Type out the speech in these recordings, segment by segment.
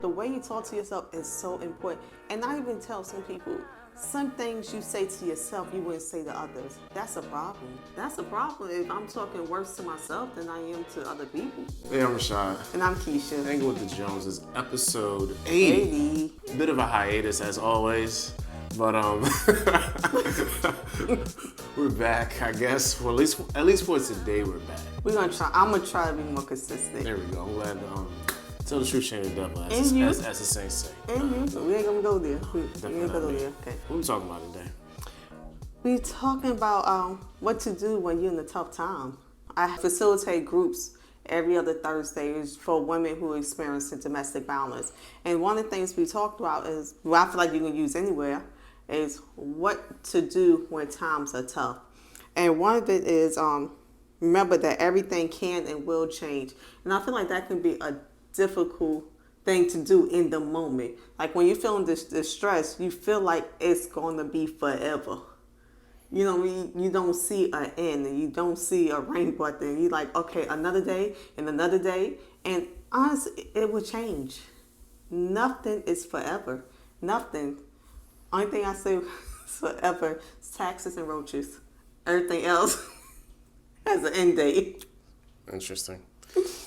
The way you talk to yourself is so important. And I even tell some people, some things you say to yourself you wouldn't say to others. That's a problem. That's a problem if I'm talking worse to myself than I am to other people. Hey, I'm Rashad. And I'm Keisha. Hanging with the Joneses, episode 80. Bit of a hiatus as always. But we're back, I guess. Well, at least for today, we're back. We're gonna try. I'm gonna try to be more consistent. There we go. I'm glad. Tell the truth, shame the devil, as the saints say. And you. We ain't gonna go there. We ain't gonna go there. Okay. What are we talking about today? We're talking about what to do when you're in a tough time. I facilitate groups every other Thursday for women who are experiencing domestic violence. And one of the things we talked about is, well, I feel like you can use anywhere, is what to do when times are tough. And one of it is remember that everything can and will change. And I feel like that can be a difficult thing to do in the moment. Like when you're feeling distress, you feel like it's going to be forever. You know, you don't see an end and you don't see a rainbow at the end. You're like, okay, another day and another day. And honestly, it will change. Nothing is forever. Nothing. Only thing I say forever is taxes and roaches. Everything else has an end date. Interesting.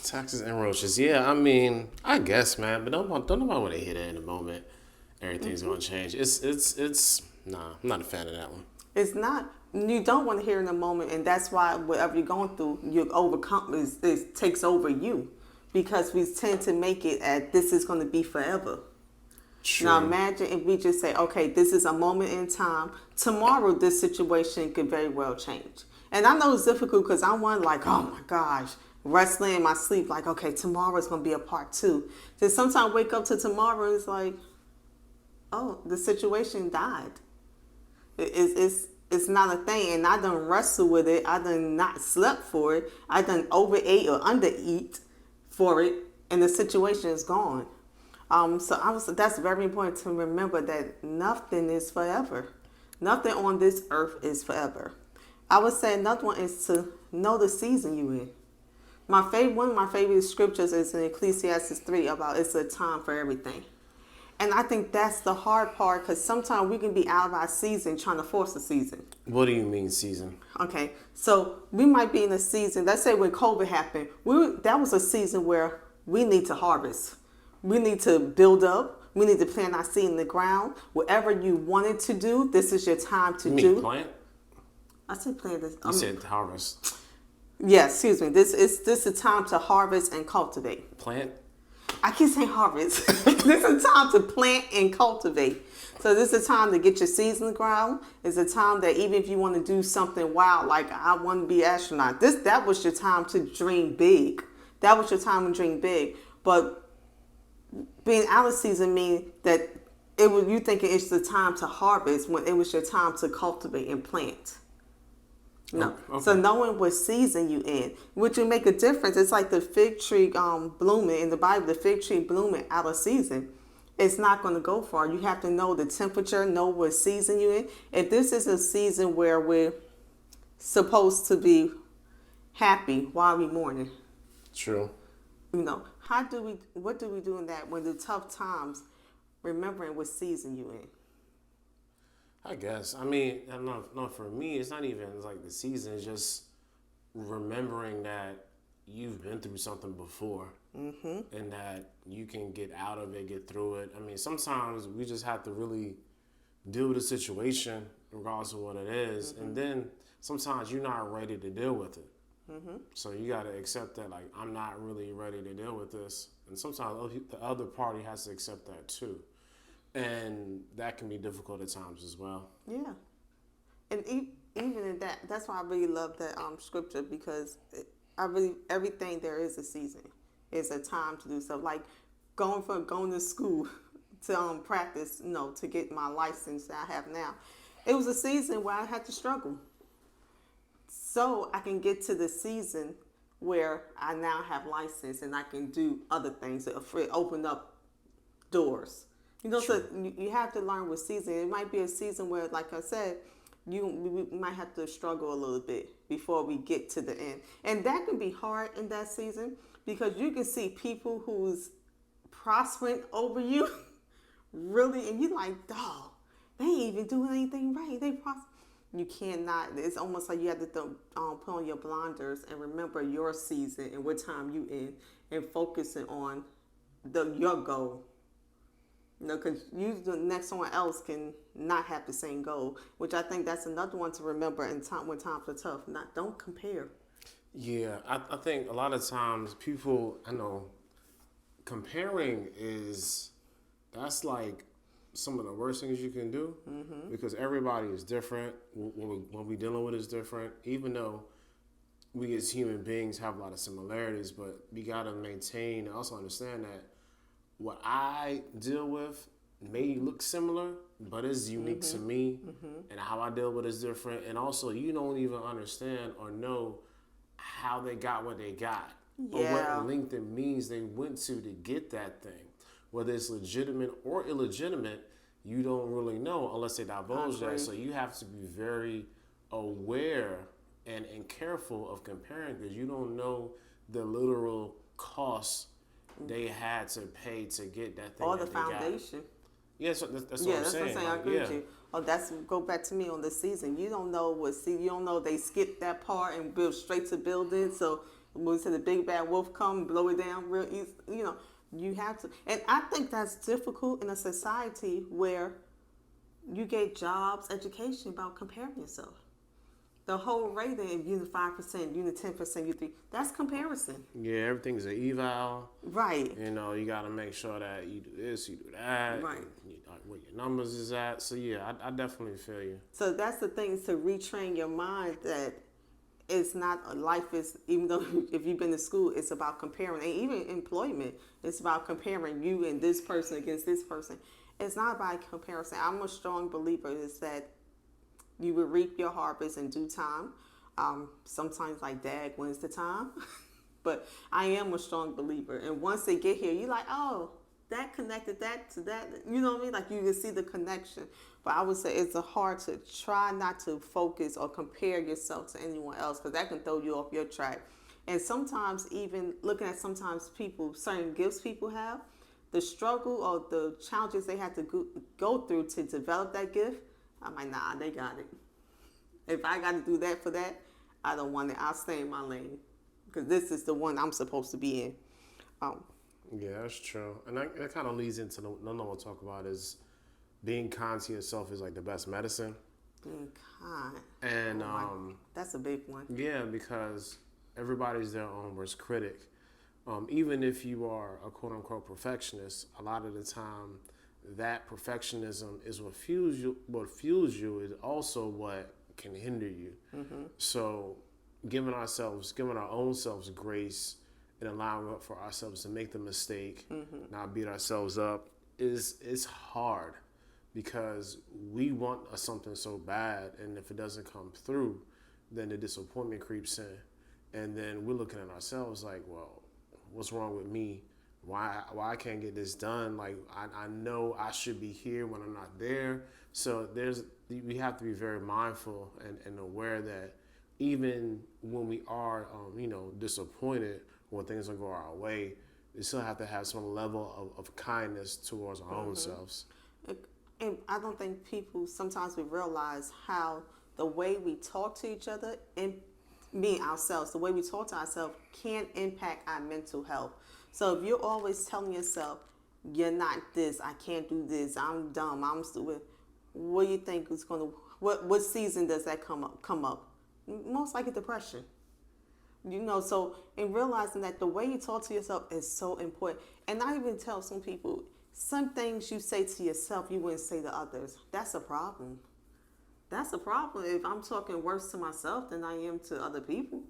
Taxes and roaches. Yeah, I mean, I guess, man. But don't nobody want to hear that in the moment. Everything's going to change. Nah, I'm not a fan of that one. It's not. You don't want to hear in a moment, and that's why whatever you're going through, you overcome. It takes over you, because we tend to make it as this is going to be forever. True. Now imagine if we just say, okay, this is a moment in time. Tomorrow, this situation could very well change. And I know it's difficult because I'm one like, oh my gosh, wrestling in my sleep, like, okay, tomorrow's going to be a part 2. Then sometimes I wake up to tomorrow and it's like, oh, the situation died. It's not a thing. And I done wrestle with it. I done not slept for it. I done overate or undereat for it. And the situation is gone. That's very important to remember that nothing is forever. Nothing on this earth is forever. I would say another one is to know the season you're in. One of my favorite scriptures is in Ecclesiastes 3 about it's a time for everything. And I think that's the hard part, because sometimes we can be out of our season trying to force a season. What do you mean season? Okay, so we might be in a season, let's say when COVID happened, that was a season where we need to harvest. We need to build up. We need to plant our seed in the ground. Whatever you wanted to do, this is your time to do. Plant? I said plant. You said harvest. Yes, excuse me. This is a time to harvest and cultivate. Plant? I keep saying harvest. This is a time to plant and cultivate. So this is a time to get your seeds in the ground. It's a time that even if you want to do something wild, like I want to be an astronaut, that was your time to dream big. That was your time to dream big. But being out of season means that you thinking it's the time to harvest when it was your time to cultivate and plant. No. Okay. So knowing what season you in, which will make a difference. It's like the fig tree blooming in the Bible. The fig tree blooming out of season, it's not going to go far. You have to know the temperature, know what season you're in. If this is a season where we're supposed to be happy, why are we mourning? True. You know, what do we do in that when the tough times, remembering what season you in? I guess. I mean, no, for me, it's not even like the season. It's just remembering that you've been through something before, and that you can get out of it, get through it. I mean, sometimes we just have to really deal with the situation, regardless of what it is, and then sometimes you're not ready to deal with it. So you got to accept that, like, I'm not really ready to deal with this, and sometimes the other party has to accept that too. And that can be difficult at times as well. Yeah. And even in that's why I really love that scripture, because everything there is a season. It's a time to do stuff. Like going to school to practice, to get my license that I have now. It was a season where I had to struggle. So I can get to the season where I now have license and I can do other things that open up doors. So you have to learn what season. It might be a season where, like I said, we might have to struggle a little bit before we get to the end. And that can be hard in that season, because you can see people who's prospering over you, really, and you like, dog, they ain't even doing anything right. They prosper. You cannot. It's almost like you have to put on your blinders and remember your season and what time you in, and focusing on your goal. Because the next someone else can not have the same goal, which I think that's another one to remember in time when times are tough. Don't compare. Yeah, I think a lot of times people, I know, comparing that's like some of the worst things you can do because everybody is different. What we dealing with is different, even though we as human beings have a lot of similarities, but we got to maintain and also understand that what I deal with may look similar, but it's unique to me, and how I deal with it is different. And also, you don't even understand or know how they got what they got, or what length and means they went to get that thing. Whether it's legitimate or illegitimate, you don't really know unless they divulge that. So you have to be very aware and careful of comparing, because you don't know the literal costs they had to pay to get that thing. Or the foundation. Yeah, so that's what I'm saying. I agree with you. Oh, go back to me on the season. You don't know you don't know they skipped that part and built straight to building. So when the big bad wolf come and blow it down real easy, you have to. And I think that's difficult in a society where you get jobs, education about comparing yourself. The whole rating of unit 5%, unit 10%, unit 3, that's comparison. Yeah, everything's an eval. Right. You got to make sure that you do this, you do that. Right. Where your numbers is at. So, yeah, I definitely feel you. So that's the thing, to retrain your mind that it's not, life is, even though if you've been to school, it's about comparing. And even employment, it's about comparing you and this person against this person. It's not about comparison. I'm a strong believer is that you will reap your harvest in due time. Sometimes like dag, when's the time? But I am a strong believer. And once they get here, you're like, oh, that connected that to that. You know what I mean? Like you can see the connection. But I would say it's hard to try not to focus or compare yourself to anyone else, because that can throw you off your track. And sometimes even looking at certain gifts people have, the struggle or the challenges they had to go through to develop that gift, I'm like, nah, they got it. If I got to do that for that, I don't want it. I'll stay in my lane, because this is the one I'm supposed to be in. Yeah, that's true. And that kind of leads into another one we'll talk about is being kind to yourself is like the best medicine. Being kind. And that's a big one. Yeah, because everybody's their own worst critic. Even if you are a quote unquote perfectionist, a lot of the time that perfectionism is what fuels you. What fuels you is also what can hinder you. So giving our own selves grace and allowing for ourselves to make the mistake, not beat ourselves up, is hard, because we want something so bad, and if it doesn't come through, then the disappointment creeps in, and then we're looking at ourselves like, well, what's wrong with me? Why I can't get this done? Like I know I should be here when I'm not there. So we have to be very mindful and aware that even when we are disappointed when things don't go our way, we still have to have some level of kindness towards our own selves. And I don't think people sometimes we realize how the way we talk to each other and ourselves, the way we talk to ourselves can impact our mental health. So if you're always telling yourself, you're not this, I can't do this, I'm dumb, I'm stupid, what do you think is going to, what season does that come up? Most likely depression. So in realizing that the way you talk to yourself is so important. And I even tell some people, some things you say to yourself, you wouldn't say to others. That's a problem. That's a problem if I'm talking worse to myself than I am to other people.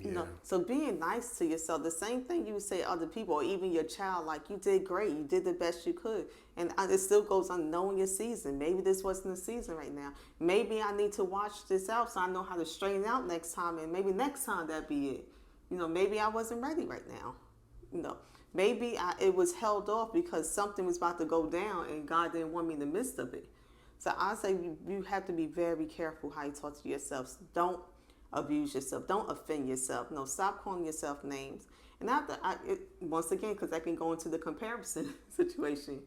Yeah. So being nice to yourself, the same thing you would say to other people, or even your child, like you did great, you did the best you could. And it still goes on knowing your season. Maybe this wasn't the season right now. Maybe I need to watch this out so I know how to straighten out next time, and maybe next time that'd be it. Maybe I wasn't ready right now. Maybe it was held off because something was about to go down and God didn't want me in the midst of it. So I say you have to be very careful how you talk to yourself. Don't abuse yourself. Don't offend yourself. No, stop calling yourself names. And once again, because I can go into the comparison situation.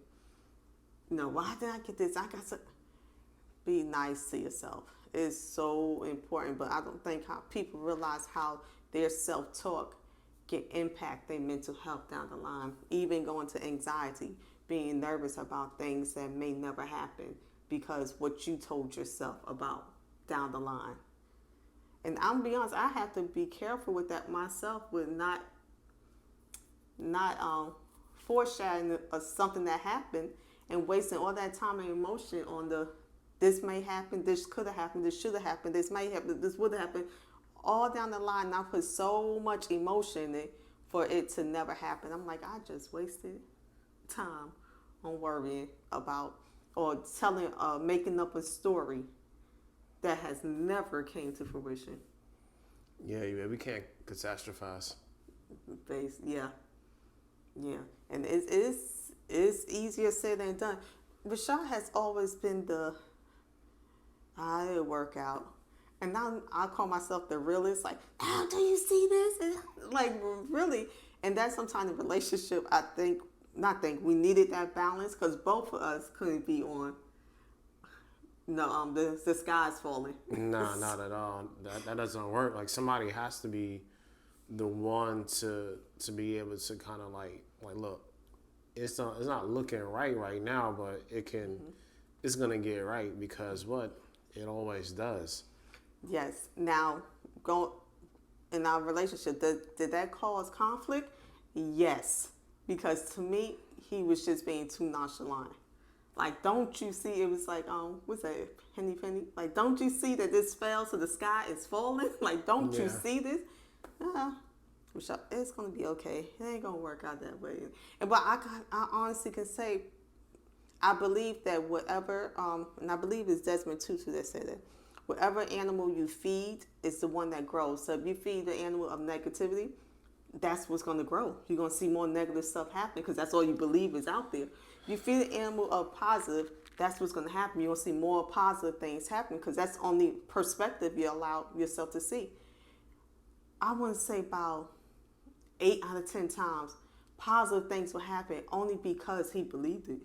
Why did I get this? I got to be nice to yourself. It's so important, but I don't think how people realize how their self-talk can impact their mental health down the line, even going to anxiety, being nervous about things that may never happen because what you told yourself about down the line. And I'm gonna be honest, I have to be careful with that myself, with not foreshadowing of something that happened and wasting all that time and emotion on this may happen, this could have happened, this should have happened, this may happen, this would have happened. All down the line, I put so much emotion in it for it to never happen. I'm like, I just wasted time on worrying about or making up a story that has never came to fruition. Yeah, we can't catastrophize. Yeah. And it's easier said than done. Rashad has always been it'll work out. And now I call myself the realist, like, oh, do you see this? And, like, really. And that's sometimes in a relationship, we needed that balance because both of us couldn't be on, the sky's falling. No, not at all. That doesn't work. Like, somebody has to be the one to be able to kind of like look, it's not looking right now, but it's gonna get right because what it always does. Yes. Now, go in our relationship. Did that cause conflict? Yes, because to me, he was just being too nonchalant. Like, don't you see? It was like, what's that? Penny. Like, don't you see that this fell so the sky is falling? Like, don't you see this? It's gonna be okay. It ain't gonna work out that way. But I honestly can say, I believe that whatever, and I believe it's Desmond Tutu that said it. Whatever animal you feed is the one that grows. So if you feed the animal of negativity, that's what's going to grow. You're going to see more negative stuff happening because that's all you believe is out there. You feed the animal of positive, that's what's going to happen. You're going to see more positive things happen because that's the only perspective you allow yourself to see. I want to say about 8 out of 10 times, positive things will happen only because he believed it.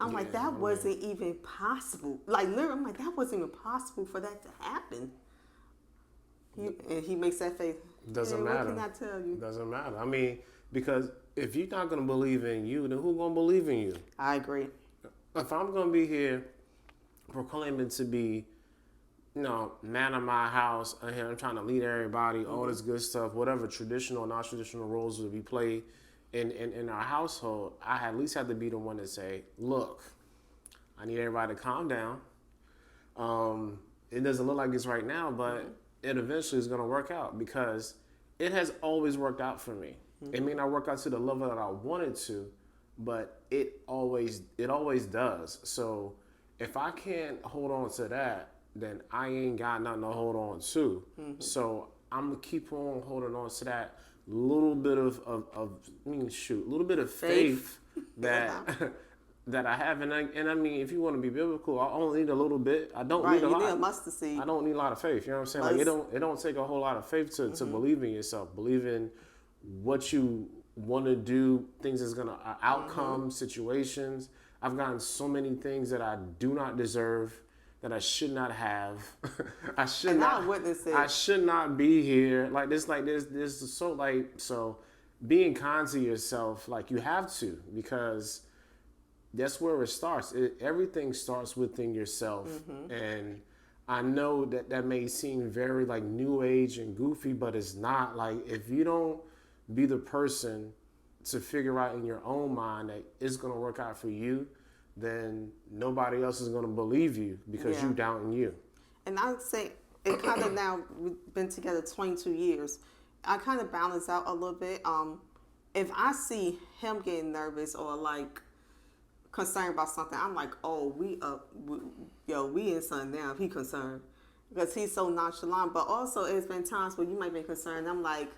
I'm like, that wasn't even possible. Like, literally, I'm like, that wasn't even possible for that to happen. And he makes that face. Doesn't matter. What can I tell you? Doesn't matter. I mean, because if you're not going to believe in you, then who's going to believe in you? I agree. If I'm going to be here proclaiming to be, man of my house, and I'm trying to lead everybody, all this good stuff, whatever traditional, non-traditional roles will be played in our household, I at least have to be the one to say, look, I need everybody to calm down. It doesn't look like it's right now, but it eventually is going to work out because it has always worked out for me. It may not work out to the level that I wanted to, but it always does. So if I can't hold on to that, then I ain't got nothing to hold on to. So I'm going to keep on holding on to that little bit little bit of faith that I have. And I mean, if you want to be biblical, I only need a little bit. I don't need a lot. You need a mustard seed. I don't need a lot of faith. You know what I'm saying? Like it don't take a whole lot of faith to believe in yourself. Believe in what you want to do, things that's going to outcome, situations. I've gotten so many things that I do not deserve, that I should not have. I should not be here. So being kind to yourself, like you have to, because that's where it starts. Everything starts within yourself. And I know that may seem very like new age and goofy, but it's not. Like, if you don't be the person to figure out in your own mind that it's going to work out for you, then nobody else is going to believe you because you doubting you. And I'd say it kind of, now we've been together 22 years. I kind of balance out a little bit. If I see him getting nervous or like concerned about something, I'm like, oh, we in something now if he concerned, because he's so nonchalant. But also, it's been times where you might be concerned. I'm like,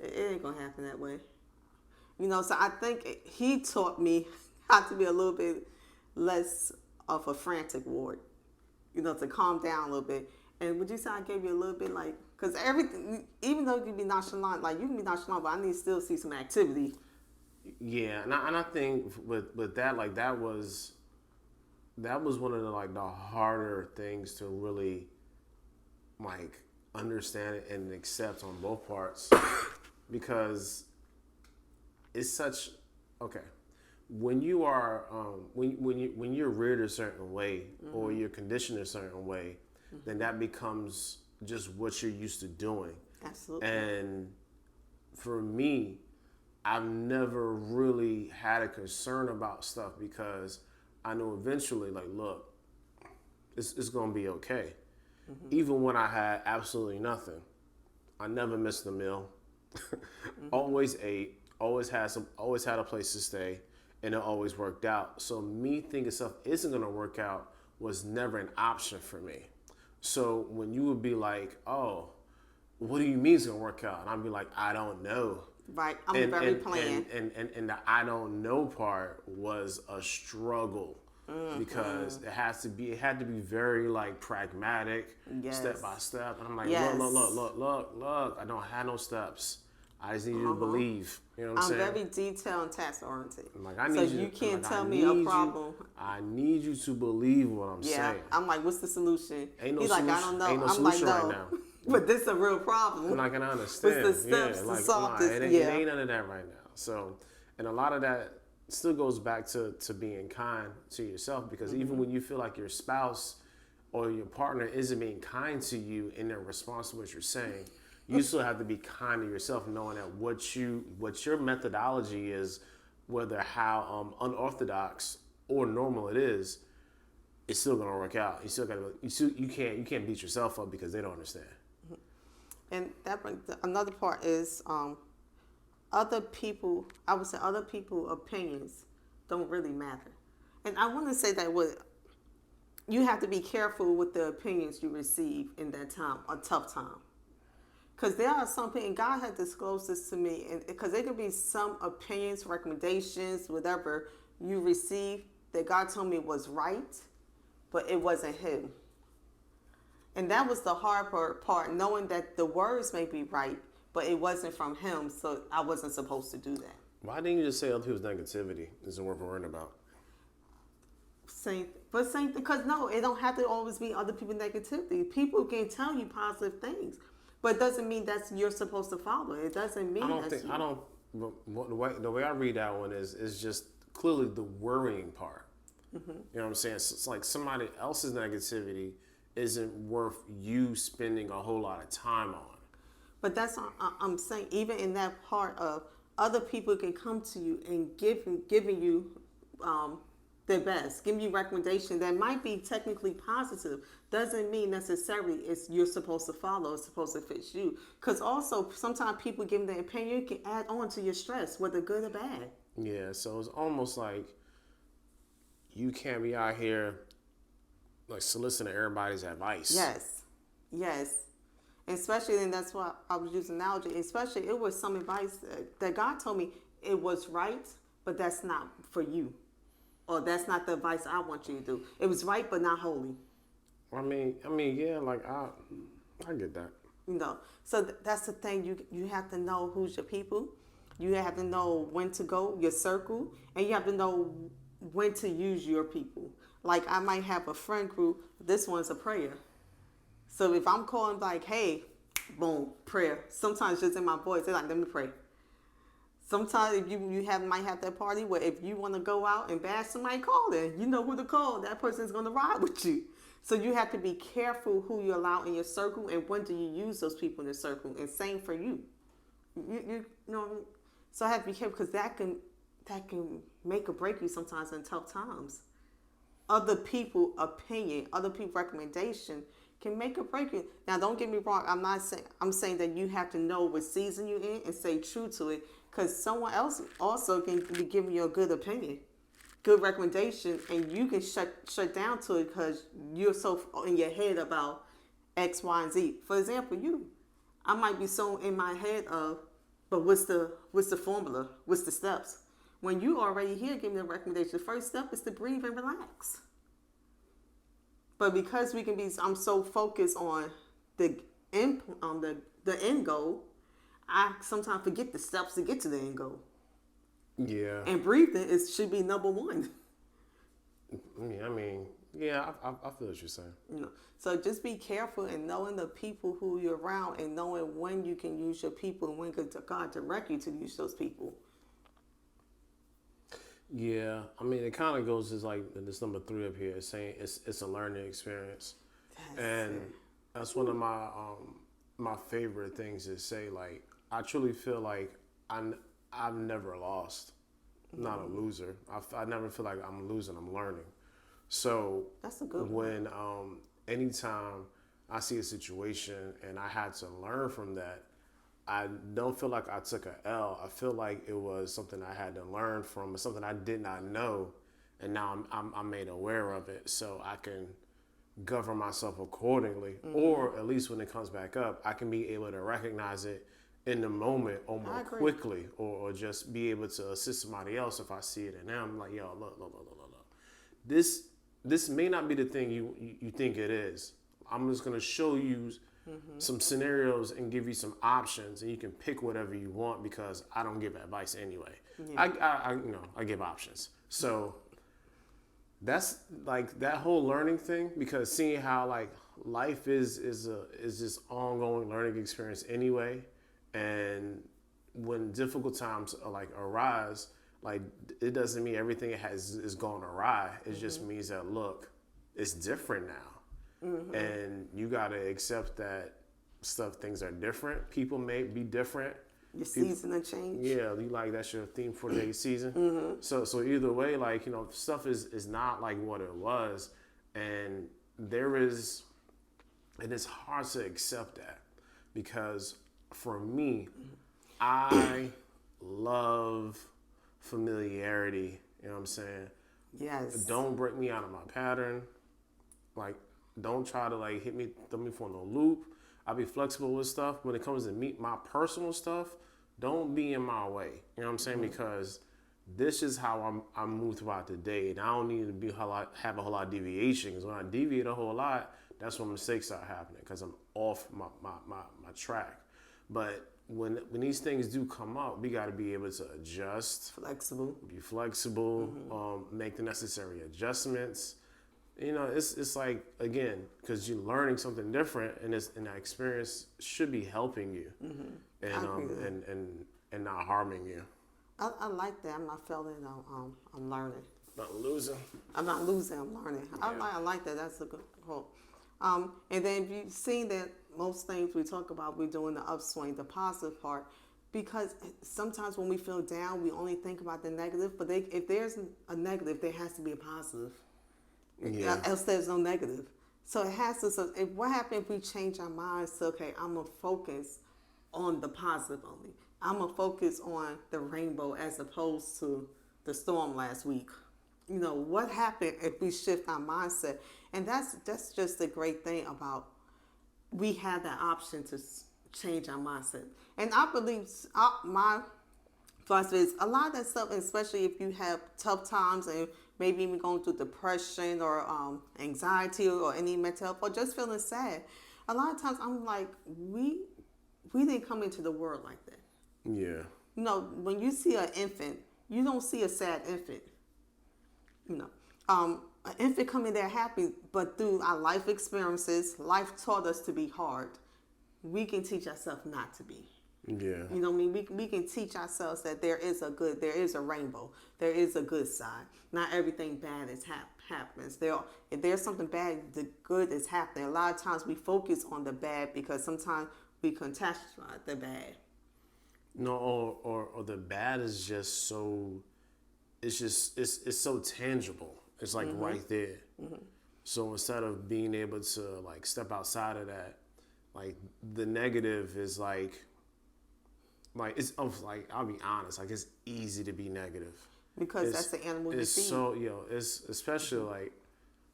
it ain't gonna happen that way. So I think he taught me how to be a little bit less of a frantic ward, to calm down a little bit. And would you say I gave you a little bit like, because everything, even though you can be nonchalant, like you can be nonchalant, but I need to still see some activity. Yeah, and I think with that, like that was one of the like the harder things to really like understand and accept on both parts because it's such okay when you are when you're reared a certain way or you're conditioned a certain way, then that becomes just what you're used to doing. Absolutely. And for me, I've never really had a concern about stuff because I know eventually, like, look, it's gonna be okay. Even when I had absolutely nothing, I never missed a meal. Always ate, always had a place to stay, and it always worked out. So me thinking stuff isn't gonna work out was never an option for me. So when you would be like, "Oh, what do you mean it's gonna work out?" and I'd be like, "I don't know." Right. I'm very plain. And the I don't know part was a struggle because it had to be very like pragmatic, step by step. And I'm like, look, I don't have no steps. I just need you to believe. You know what I'm saying? I'm very detail and task oriented. Like, I need so you can't like, tell me a problem. I need you to believe what I'm saying. I'm like, what's the solution? Ain't no He's solution. like, I don't know. Ain't no I'm like, solution no. right now. But this is a real problem. I'm not gonna understand. What's the steps to solve this? It ain't none of that right now. So, and a lot of that still goes back to being kind to yourself because even when you feel like your spouse or your partner isn't being kind to you in their response to what you're saying, you still have to be kind to yourself, knowing that what your methodology is, whether how unorthodox or normal it is, it's still gonna work out. You still gotta you can't beat yourself up because they don't understand. And that brings another part is other people. I would say other people's opinions don't really matter, and I want to say that you have to be careful with the opinions you receive in that time, a tough time. Because there are some people, and God had disclosed this to me, and because there could be some opinions, recommendations, whatever you receive that God told me was right, but it wasn't Him. And that was the hard part, knowing that the words may be right, but it wasn't from Him, so I wasn't supposed to do that. Why didn't you just say other people's negativity isn't worth worrying about? Same thing, because no, it don't have to always be other people's negativity. People can tell you positive things, but it doesn't mean that's you're supposed to follow. It doesn't mean the way I read that one is just clearly the worrying part. You know what I'm saying? So it's like somebody else's negativity isn't worth you spending a whole lot of time on. But that's I'm saying, even in that part of other people can come to you and giving you their best, giving you recommendation that might be technically positive, doesn't mean necessarily it's you're supposed to follow, it's supposed to fit you. Because also sometimes people giving their opinion can add on to your stress, whether good or bad. Yeah, so it's almost like you can't be out here like soliciting everybody's advice. Yes. And especially, and that's why I was using analogy, especially it was some advice that God told me it was right, but that's not for you. Or that's not the advice I want you to do. It was right, but not holy. I mean, yeah, like I get that. You know, so that's the thing. You have to know who's your people. You have to know when to go, your circle, and you have to know when to use your people. Like I might have a friend group. This one's a prayer. So if I'm calling like, hey, boom, prayer. Sometimes just in my voice, they're like, let me pray. Sometimes if you might have that party where if you want to go out and bash somebody, call them. You know who to call. That person's going to ride with you. So you have to be careful who you allow in your circle and when do you use those people in your circle. And same for you. You know. So I have to be careful because that can make or break you sometimes in tough times. Other people's opinion, other people's recommendation can make or break you. Now, don't get me wrong. I'm saying that you have to know what season you're in and stay true to it. Because someone else also can be giving you a good opinion, good recommendation, and you can shut down to it because you're so in your head about X, Y, and Z. For example, I might be so in my head of, but what's the formula? What's the steps? When you already here giving the recommendation, the first step is to breathe and relax. But because we can be, I'm so focused on the end, the end goal, I sometimes forget the steps to get to the end goal. Yeah. And breathing should be number one. Yeah, I feel what you're saying. So just be careful and knowing the people who you're around and knowing when you can use your people and when God direct you to use those people. Yeah, it kind of goes as like this number 3 up here, saying it's a learning experience, and that's one of my favorite things to say. Like, I truly feel like I've never lost, not a loser. I never feel like I'm losing. I'm learning. So that's a good one. When anytime I see a situation and I had to learn from that, I don't feel like I took a L. I feel like it was something I had to learn from, something I did not know, and now I'm made aware of it, so I can govern myself accordingly. Or at least when it comes back up, I can be able to recognize it in the moment or more quickly, or just be able to assist somebody else if I see it in them. I'm like, yo, look. This may not be the thing you think it is. I'm just gonna show you some scenarios and give you some options, and you can pick whatever you want because I don't give advice anyway. Yeah. I give options. So that's like that whole learning thing, because seeing how like life is this ongoing learning experience anyway, and when difficult times like arise, like it doesn't mean everything is going awry. It just means that look, it's different now. And you gotta accept that things are different. People may be different. Your season will change. Yeah, that's your theme for the season. So either way, like, stuff is not like what it was, and it's hard to accept that, because for me, I love familiarity. You know what I'm saying? Yes. Don't break me out of my pattern. Like, don't try to like throw me for no loop. I'll be flexible with stuff. When it comes to my personal stuff, don't be in my way. You know what I'm saying? Because this is how I move throughout the day, and I don't need to have a whole lot of deviation. Because when I deviate a whole lot, that's when mistakes start happening, because I'm off my track. But when these things do come up, we got to be able to adjust, be flexible, make the necessary adjustments. It's like, again, because you're learning something different, and that experience should be helping you, and not harming you. I like that. I'm not failing. I'm learning. Not losing. I'm not losing. I'm learning. Yeah. I like that. That's a good quote. And then you've seen that most things we talk about, we're doing the upswing, the positive part, because sometimes when we feel down, we only think about the negative. But if there's a negative, there has to be a positive. Yeah. Else there's no negative. So it has to. So what happens if we change our minds to, okay, I'm gonna focus on the positive only. I'm gonna focus on the rainbow as opposed to the storm last week. What happened if we shift our mindset? And that's just the great thing about, we have that option to change our mindset. And I believe my philosophy is a lot of that stuff, especially if you have tough times and maybe even going through depression or anxiety or any mental health or just feeling sad. A lot of times I'm like, we didn't come into the world like that. Yeah. When you see an infant, you don't see a sad infant. An infant coming there happy, but through our life experiences, life taught us to be hard. We can teach ourselves not to be. Yeah. We can teach ourselves that there is a rainbow, there is a good side. Not everything bad happens. If there's something bad, the good is happening. A lot of times we focus on the bad because sometimes we catastrophize the bad. No, or the bad is just so, it's so tangible. It's like right there. So instead of being able to like step outside of that, like the negative is like it's like, I'll be honest, like it's easy to be negative because that's the animal you feed. So it's especially like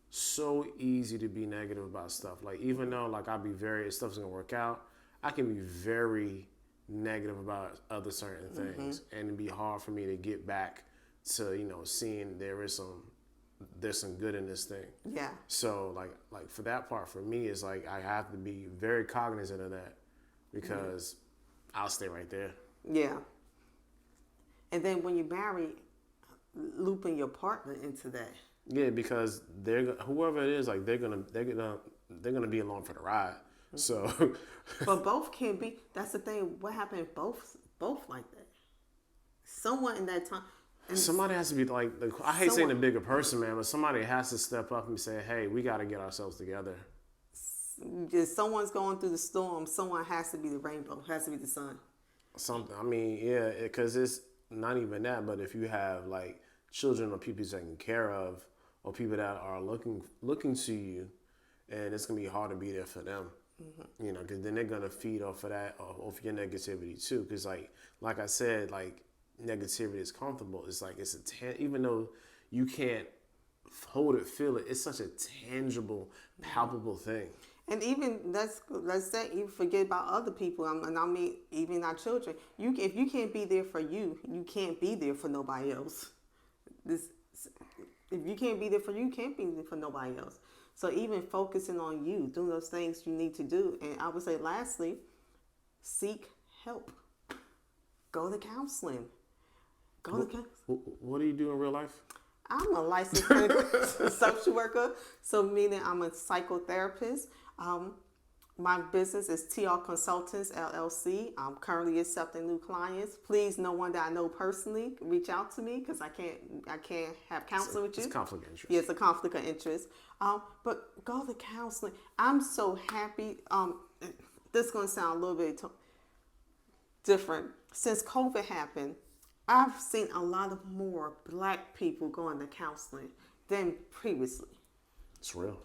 so easy to be negative about stuff. Like, even though like if stuff's gonna work out, I can be very negative about other certain things, and it'd be hard for me to get back to seeing there is some there's some good in this thing. Yeah. So like for that part, for me, it's like I have to be very cognizant of that because I'll stay right there. Yeah. And then when you marry, looping your partner into that. Yeah, because whoever it is, like they're gonna be along for the ride. So, But both can be. That's the thing. What happened? If both like that. Someone in that time. somebody has to be like, I hate saying the bigger person, man, but somebody has to step up and say, hey, we got to get ourselves together. If someone's going through the storm, someone has to be the rainbow, has to be the sun. Something. I mean, yeah, because it's not even that, but if you have like children or people you're taking care of, or people that are looking to you, and it's gonna be hard to be there for them. You know, because then they're gonna feed off of that, off your negativity too. Because like I said, like negativity is comfortable. It's like even though you can't hold it, feel it, it's such a tangible, palpable thing. And even let's say you forget about other people. And I mean, even our children. If you can't be there for you, you can't be there for nobody else. If you can't be there for you can't be there for nobody else. So even focusing on you, doing those things you need to do. And I would say, lastly, seek help. Go to counseling. What do you do in real life? I'm a licensed clinical social worker, so meaning I'm a psychotherapist. My business is TR Consultants LLC. I'm currently accepting new clients. Please, no one that I know personally, reach out to me because I can't have counseling with you. It's conflict of interest. Yeah, it's a conflict of interest. But go to counseling. I'm so happy. This is going to sound a little bit different. Since COVID happened, I've seen a lot of more Black people going to counseling than previously. It's real.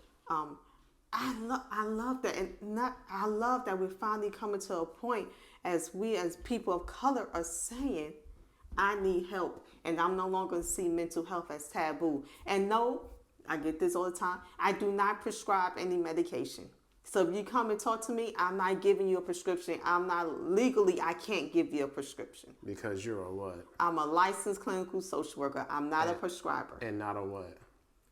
I love that, and I love that we're finally coming to a point as we as people of color are saying, I need help, and I'm no longer see mental health as taboo. And no, I get this all the time. I do not prescribe any medication. So if you come and talk to me, I'm not giving you a prescription. I can't give you a prescription. Because you're a what? I'm a licensed clinical social worker. I'm not a prescriber. And not a what?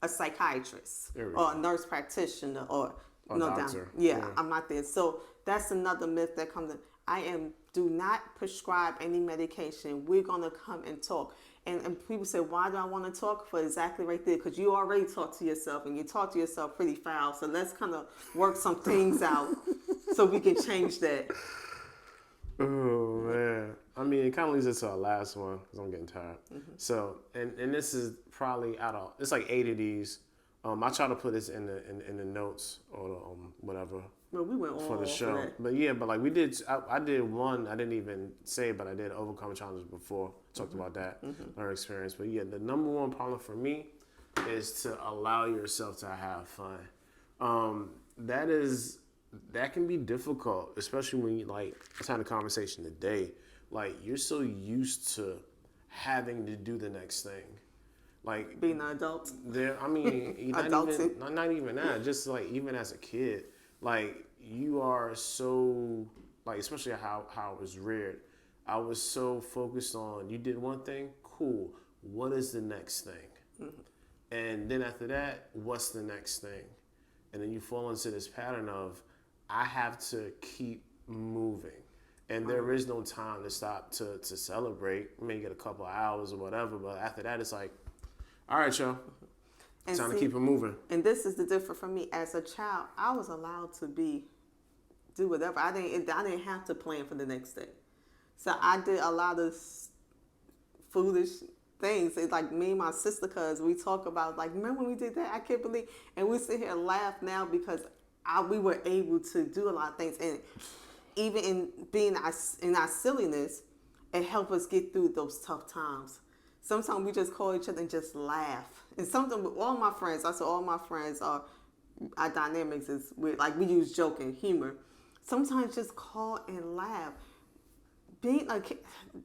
A psychiatrist or a nurse practitioner or doctor. Yeah, I'm not there. So that's another myth that comes in. Do not prescribe any medication. We're going to come and talk. And people say, why do I want to talk? For exactly right there, because you already talk to yourself, and you talk to yourself pretty foul. So let's kind of work some things out so we can change that. Oh, man. I mean, it kind of leads us to our last one, because I'm getting tired. So, and this is probably it's like 8 of these. I try to put this in the notes or whatever. Well, we went for the show. But like we did, I did one, I didn't even say it, but I did overcome challenges before. Talked about that, our experience. But yeah, the number one problem for me is to allow yourself to have fun. That can be difficult, especially when you I had a conversation today. Like, you're so used to having to do the next thing. Like being an adult. I mean, not even that. Just like even as a kid, like you are so especially how I was reared. I was so focused on you did one thing, cool. What is the next thing? And then after that, what's the next thing? And then you fall into this pattern of I have to keep moving. And there is no time to stop to celebrate. You may get a couple of hours or whatever, but after that, it's like, all right, y'all. Time to keep it moving. And this is the difference for me. As a child, I was allowed to do whatever. I didn't have to plan for the next day. So I did a lot of foolish things. It's like me and my sister, cuz we talk about remember when we did that? I can't believe. And we sit here and laugh now because we were able to do a lot of things. And even in being in our silliness, it helped us get through those tough times. Sometimes we just call each other and just laugh. And something with all my friends, our dynamics is weird. Like, we use joke and humor. Sometimes just call and laugh. Being a kid,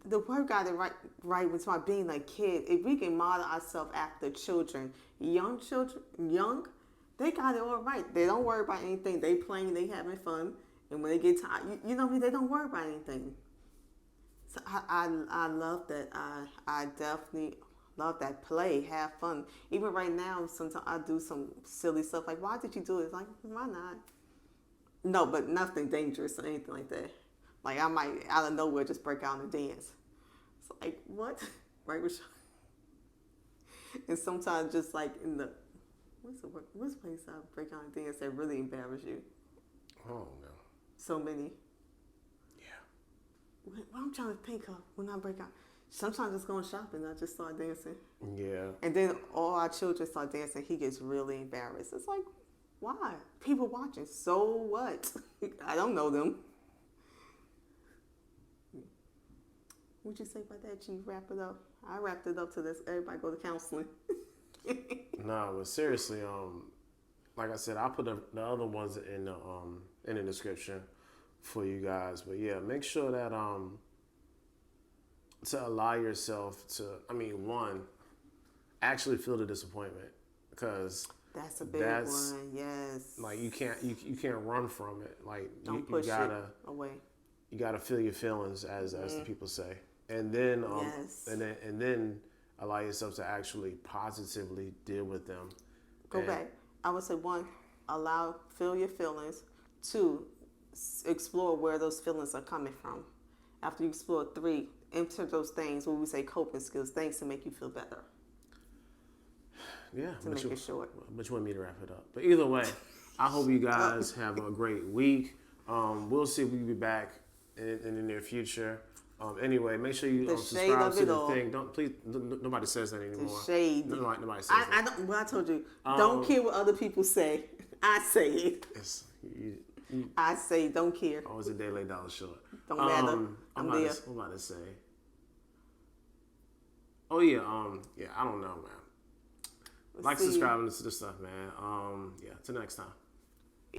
the word got it right was about being a kid. If we can model ourselves after children, young, they got it all right. They don't worry about anything. They playing, they having fun. And when they get tired, you know, they don't worry about anything. So I love that. I definitely love that play, have fun. Even right now, sometimes I do some silly stuff like, why did you do it? It's like, why not? No, but nothing dangerous or anything like that. Like I might out of nowhere just break out and dance. It's like, what? Right, Rashad? And sometimes just like in the what's place I break out and dance that really embarrass you? Oh no. So many. Yeah. What I'm trying to think of when I break out. Sometimes just going shopping, I just start dancing. Yeah. And then all our children start dancing. He gets really embarrassed. It's like, why? People watching. So what? I don't know them. What'd you say about that? You wrap it up. I wrapped it up to this. Everybody go to counseling. No, but seriously, like I said, I'll put the other ones in the description for you guys. But yeah, make sure that to allow yourself to, one, actually feel the disappointment, because that's a big one. Yes. Like you can't run from it. Like don't push it away. You gotta feel your feelings, as the people say, and then and then allow yourself to actually positively deal with them. Go back. I would say 1, feel your feelings. 2, explore where those feelings are coming from. After you explore 3, enter those things, what we say coping skills, things to make you feel better. Yeah. To make it short. But you want me to wrap it up. But either way, I hope you guys have a great week. We'll see if we can be back in the near future. Anyway, make sure you subscribe to the thing. Don't please. Nobody says that anymore. The shade. Nobody says that. I don't. Well, I told you. Don't care what other people say. I say it. I say don't care. Always a day late, dollar short. Don't matter. I'm about to say. Oh yeah. Yeah. I don't know, man. Like, subscribing to this stuff, man. Yeah. Till next time.